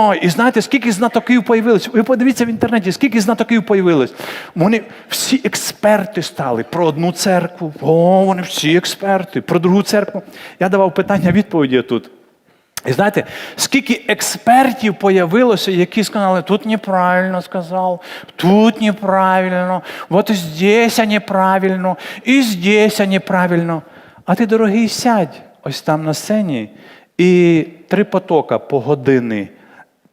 Ой, і знаєте, скільки знатоків появилось? Ви подивіться в інтернеті, скільки знатоків появилось. Вони всі експерти стали про одну церкву. О, вони всі експерти. Про другу церкву. Я давав питання-відповіді тут. І знаєте, скільки експертів появилося, які сказали, тут неправильно сказав, тут неправильно, от здесь неправильно, і здесь неправильно. А ти, дорогий, сядь ось там на сцені і 3 потока по години,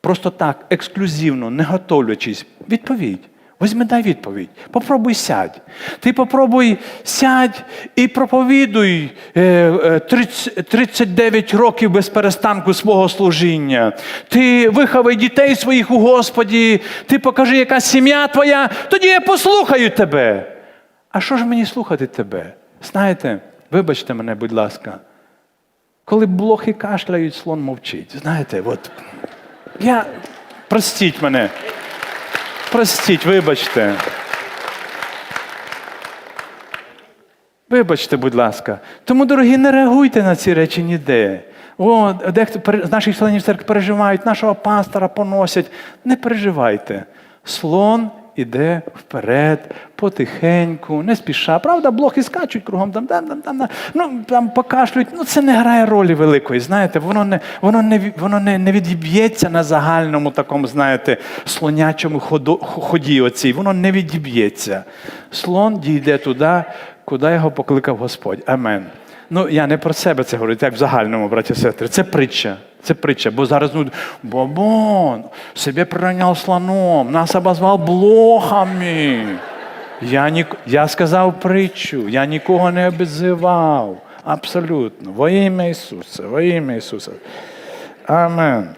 просто так, ексклюзивно, не готовлячись, відповідь. Візьми, дай відповідь. Попробуй сядь. Ти попробуй сядь і проповідуй 39 років без перестанку свого служіння. Ти виховай дітей своїх у Господі. Ти покажи, яка сім'я твоя. Тоді я послухаю тебе. А що ж мені слухати тебе? Знаєте, вибачте мене, будь ласка. Коли блохи кашляють, слон мовчить. Знаєте, от. Простіть мене. Простіть, вибачте. Вибачте, будь ласка. Тому, дорогі, не реагуйте на ці речі ніде. О, дехто з наших членів церкви переживають, нашого пастора поносять. Не переживайте. Слон іде вперед, потихеньку, не спіша. Правда, блохи скачуть кругом, там покашлюють. Це не грає ролі великої, знаєте. Воно не відіб'ється на загальному такому, знаєте, слонячому ході оцій. Воно не відіб'ється. Слон дійде туди, куди його покликав Господь. Амен. Я не про себе це говорю, як в загальному, браті і сестри. Це притча. Це притча, бо зараз, бабон, себе прийняв слоном, нас обозвав блохами. Я сказав притчу, я нікого не обзивав. Абсолютно. Во ім'я Ісуса, во ім'я Ісуса. Амен.